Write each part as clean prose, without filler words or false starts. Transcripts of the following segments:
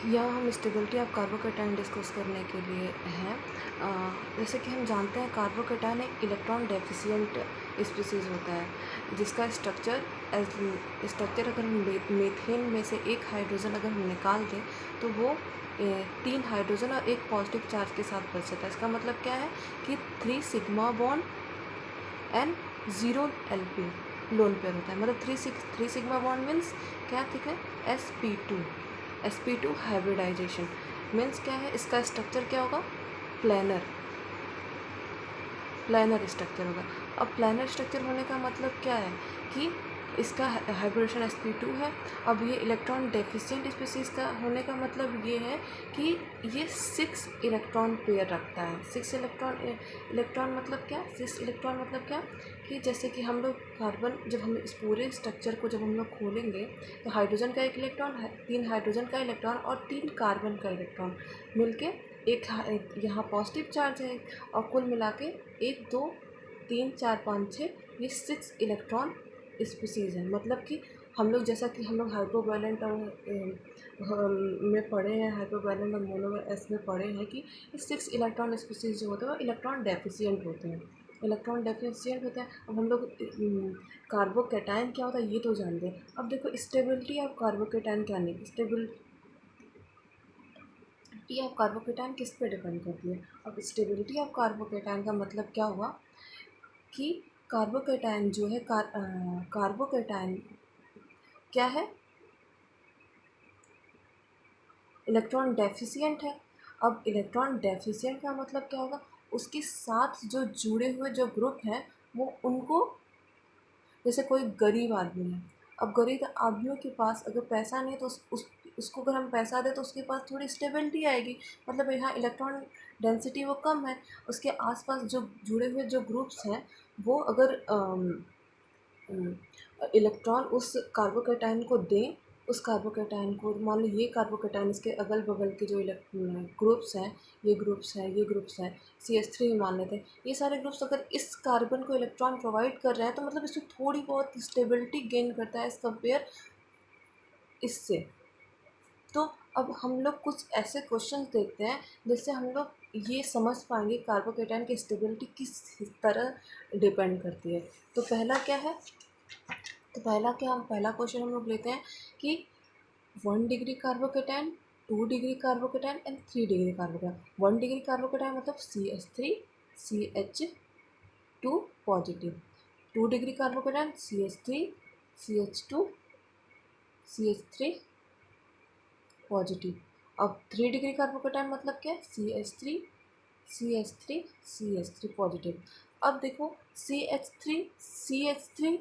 यहाँ हम stability of carbocation discuss करने के लिए हैं। जैसे कि हम जानते हैं कार्बोकैटायन एक इलेक्ट्रॉन डेफिशिएंट स्पीसीज़ होता है जिसका स्ट्रक्चर अगर हम मीथेन में से एक हाइड्रोजन अगर हम निकाल दें तो वो 3 हाइड्रोजन और एक पॉजिटिव चार्ज के साथ बच जाता है। इसका मतलब क्या है कि 3 sigma bond and 0 LP lone pair होता है। मतलब 3 सिग्मा बॉन्ड मीन्स क्या ठीक है sp2 हाइब्रिडाइजेशन मीन्स क्या है, इसका स्ट्रक्चर क्या होगा, प्लानर स्ट्रक्चर होगा। अब प्लानर स्ट्रक्चर होने का मतलब क्या है कि इसका हाइब्रिडेशन sp2 है। अब ये इलेक्ट्रॉन डेफिशिएंट स्पीसीज़ का होने का मतलब ये है कि ये 6 इलेक्ट्रॉन पेयर रखता है। 6 इलेक्ट्रॉन मतलब क्या, 6 इलेक्ट्रॉन मतलब क्या कि जैसे कि हम लोग कार्बन, जब हम इस पूरे स्ट्रक्चर को जब हम लोग खोलेंगे तो हाइड्रोजन का एक इलेक्ट्रॉन, 3 हाइड्रोजन का इलेक्ट्रॉन और 3 कार्बन का इलेक्ट्रॉन मिलके एक यहाँ पॉजिटिव चार्ज है और कुल मिला के 1 2 3 4 5 6 ये 6 इलेक्ट्रॉन स्पीसीज़ है। मतलब कि हम लोग, जैसा कि हम लोग हाइपोवैलेंट और में पढ़े हैं, हाइपोवैलेंट और मोनोवैलेंस में पढ़े हैं कि 6 इलेक्ट्रॉन स्पीसीज़ जो होते हैं वो इलेक्ट्रॉन डेफिशिएंट होते हैं। अब हम लोग कार्बोकैटायन क्या होता है ये तो जानते हैं। अब देखो स्टेबिलिटी ऑफ कार्बोकैटायन क्या नहीं, स्टेबिलिटी ऑफ कार्बोकैटायन किस पे डिपेंड करती है। अब स्टेबिलिटी ऑफ कार्बोकैटायन का मतलब क्या हुआ कि कार्बोकैटायन जो है कार्बोकैटायन क्या है, इलेक्ट्रॉन डेफिशिएंट है। अब इलेक्ट्रॉन डेफिशिएंट का मतलब क्या होगा, उसके साथ जो जुड़े हुए जो ग्रुप हैं वो उनको, जैसे कोई गरीब आदमी है, अब गरीब आदमियों के पास अगर पैसा नहीं है तो उसको अगर हम पैसा दें तो उसके पास थोड़ी स्टेबिलिटी आएगी। मतलब यहाँ इलेक्ट्रॉन डेंसिटी वो कम है, उसके आसपास जो जुड़े हुए जो ग्रुप्स हैं वो अगर इलेक्ट्रॉन उस कार्बोकैटायन को दें, उस कार्बोकैटायन को, मान लो ये कार्बोकैटायन, इसके अगल बगल के जो ग्रुप्स हैं, ये ग्रुप्स हैं CH3 मान लेते हैं, ये सारे ग्रुप्स अगर इस कार्बन को इलेक्ट्रॉन प्रोवाइड कर रहे हैं तो मतलब इसमें थोड़ी बहुत स्टेबिलिटी गेन करता है एज़ कम्पेयर इससे। तो अब हम लोग कुछ ऐसे क्वेश्चन देखते हैं जिससे हम लोग ये समझ पाएंगे कार्बोकैटायन की स्टेबिलिटी किस तरह डिपेंड करती है। तो पहला क्या है, तो पहला क्वेश्चन हम लोग लेते हैं कि 1 degree carbocation, 2 degree carbocation and 3 degree carbocation. 1 degree carbocation मतलब CH3 CH2 positive, 2 degree carbocation CH3 CH2 CH3 positive. अब 3 डिग्री कार्बोकैटायन मतलब क्या है, CH3 CH3 CH3 पॉजिटिव। अब देखो CH3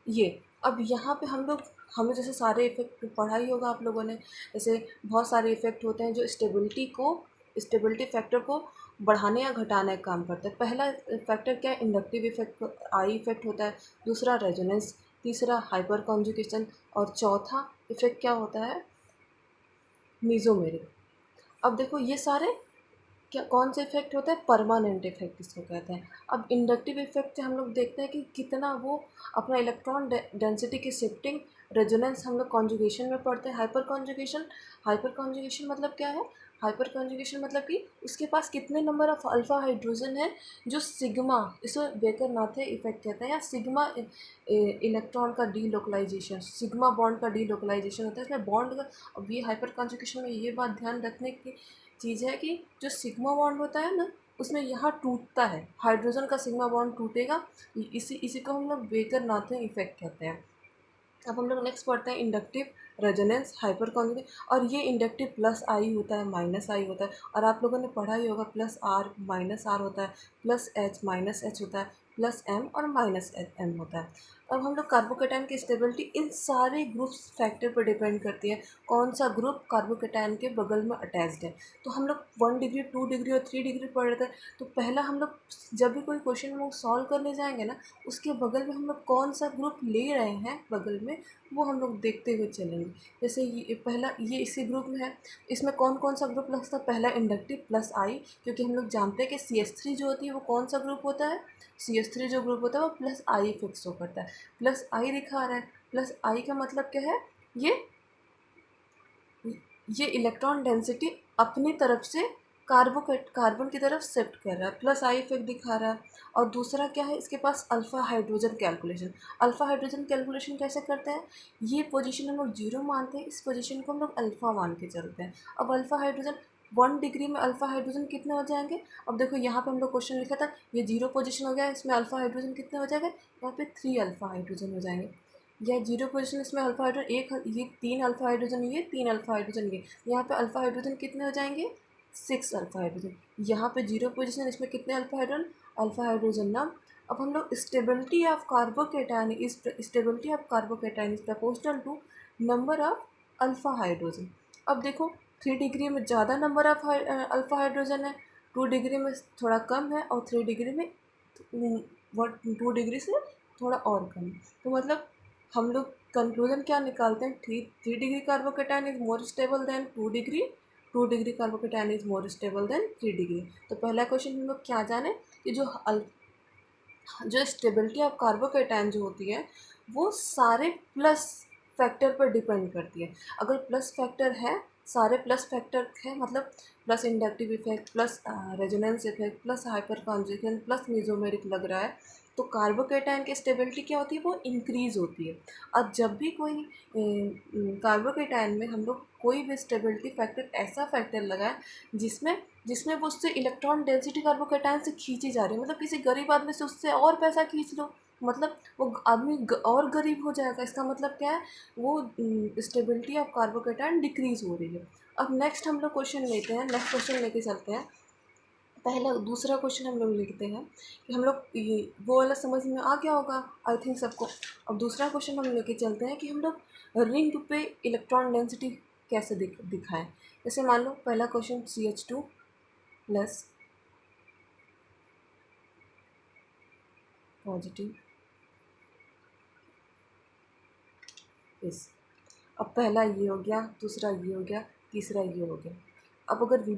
ये, अब यहाँ पे हम लोग, हमें जैसे सारे इफ़ेक्ट पढ़ा ही होगा आप लोगों ने, जैसे बहुत सारे इफ़ेक्ट होते हैं जो स्टेबिलिटी फैक्टर को बढ़ाने या घटाने का काम करते हैं। पहला फैक्टर क्या है, इंडक्टिव इफेक्ट, आई इफेक्ट होता है। दूसरा रेजोनेंस, तीसरा हाइपर कॉन्जुगेशन और चौथा इफेक्ट क्या होता है, मीज़ोमेरिक। अब देखो ये सारे क्या, कौन से इफेक्ट होता है, परमानेंट इफेक्ट इसको कहते हैं। अब इंडक्टिव इफेक्ट से हम लोग देखते हैं कि कितना वो अपना इलेक्ट्रॉन डेंसिटी की शिफ्टिंग, रेजोनेंस हम लोग कॉन्जुगेशन में पढ़ते हैं। हाइपर कॉन्जुगेशन मतलब क्या है, हाइपर कॉन्जुगेशन मतलब कि उसके पास कितने नंबर ऑफ अल्फा हाइड्रोजन है, जो सिग्मा, इसे बेकर नाथे इफेक्ट कहते हैं, या सिग्मा इलेक्ट्रॉन का डीलोकलाइजेशन, सिग्मा बॉन्ड का डीलोकलाइजेशन होता है इसमें बॉन्ड का। अब ये हाइपर कॉन्जुगेशन में ये बात ध्यान रखने की चीज़ है कि जो सिग्मा बॉन्ड होता है ना, उसमें यहाँ टूटता है, हाइड्रोजन का सिग्मा बॉन्ड टूटेगा, इसी को हम लोग बेकर नाथे इफेक्ट कहते हैं। अब हम लोग नेक्स्ट पढ़ते हैं इंडक्टिव, रेजोनेंस, हाइपर कॉन्जुगेट। और ये इंडक्टिव प्लस आई होता है, माइनस आई होता है, और आप लोगों ने पढ़ा ही होगा प्लस आर माइनस आर होता है, प्लस एच माइनस एच होता है, प्लस एम और माइनस एम होता है। अब हम लोग कार्बोकैटायन की स्टेबिलिटी इन सारे ग्रुप्स फैक्टर पर डिपेंड करती है, कौन सा ग्रुप कार्बोकैटायन के बगल में अटैच्ड है। तो हम लोग 1 डिग्री 2 डिग्री और 3 डिग्री पढ़ रहे थे। तो पहला हम लोग जब भी कोई क्वेश्चन हम लोग सॉल्व करने जाएंगे ना, उसके बगल में हम लोग कौन सा ग्रुप ले रहे हैं बगल में, वो हम लोग देखते हुए चलेंगे। जैसे ये पहला, ये इसी ग्रुप में है, इसमें कौन कौन सा ग्रुप लगता है, पहला इंडक्टिव प्लस आई, क्योंकि हम लोग जानते हैं कि CH3 जो होती है वो कौन सा ग्रुप होता है, CH3 जो ग्रुप होता है वो प्लस आई फिक्स हो करता है, प्लस आई दिखा रहा है। प्लस आई का मतलब क्या है, ये ये इलेक्ट्रॉन डेंसिटी अपनी तरफ से कार्बन की तरफ शिफ्ट कर रहा है, प्लस आई इफेक्ट दिखा रहा है। और दूसरा क्या है, इसके पास alpha hydrogen calculation. Alpha hydrogen calculation कैसे करते हैं, ये पोजीशन हम लोग जीरो मानते हैं, इस पोजीशन को हम लोग अल्फ़ा मान के चलते हैं। अब अल्फ़ा हाइड्रोजन 1 डिग्री में अल्फ़ा हाइड्रोजन कितने हो जाएंगे, अब देखो यहाँ पे हम लोग क्वेश्चन लिखा था, ये जीरो पोजीशन हो गया, इसमें अल्फ़ा हाइड्रोजन कितने हो जाएंगे, यहाँ पे 3 अल्फ़ा हाइड्रोजन हो जाएंगे। यह जीरो पोजीशन, इसमें अल्फा हाइड्रोजन एक, ये 3 अल्फा हाइड्रोजन, ये 3 अल्फा हाइड्रोजन, ये यहाँ पे अल्फा हाइड्रोजन कितने हो जाएंगे, 6 अल्फा हाइड्रोजन। यहाँ पे जीरो पोजीशन, इसमें कितने अल्फा हाइड्रोजन नाम। अब हम लोग stability of carbocation is, stability of carbocation is proportional to number of alpha hydrogen. अब देखो 3 डिग्री में ज़्यादा नंबर ऑफ अल्फा हाइड्रोजन है, 2 डिग्री में थोड़ा कम है, और 3 डिग्री में 2 डिग्री से थोड़ा और कम है। तो मतलब हम लोग कंक्लूजन क्या निकालते हैं, 3 degree carbocation is more stable then 2 degree, 2 degree carbocation is more stable then 3 degree. तो पहला क्वेश्चन हम लोग क्या जाने कि जो स्टेबिलिटी ऑफ कार्बोकेटायन जो होती है वो सारे प्लस फैक्टर पर डिपेंड करती है। अगर प्लस फैक्टर है, सारे प्लस फैक्टर है, मतलब plus inductive effect, plus resonance effect, plus hyper conjugation, plus mesomeric लग रहा है, तो कार्बोकेटायन की स्टेबिलिटी क्या होती है, वो इंक्रीज़ होती है। और जब भी कोई कार्बोकेटायन में हम लोग कोई भी स्टेबिलिटी फैक्टर, ऐसा फैक्टर लगाए जिसमें जिसमें वो उससे इलेक्ट्रॉन डेंसिटी कार्बोकेटायन से खींची जा रही है, मतलब किसी गरीब आदमी से उससे और पैसा खींच लो, मतलब वो आदमी और गरीब हो जाएगा, इसका मतलब क्या है, वो स्टेबिलिटी ऑफ कार्बोकेटायन डिक्रीज़ हो रही है। अब नेक्स्ट हम लोग क्वेश्चन लेते हैं, नेक्स्ट क्वेश्चन लेके चलते हैं। पहला दूसरा क्वेश्चन हम लोग लिखते हैं कि हम लोग ये वो वाला समझ में आ गया होगा आई थिंक सबको। अब दूसरा क्वेश्चन हम लेके चलते हैं कि हम लोग रिंग पे इलेक्ट्रॉन डेंसिटी कैसे दिखाएं। जैसे मान लो पहला क्वेश्चन CH2 प्लस पॉजिटिव इस, अब पहला ये हो गया, दूसरा ये हो गया, तीसरा ये हो गया। अब अगर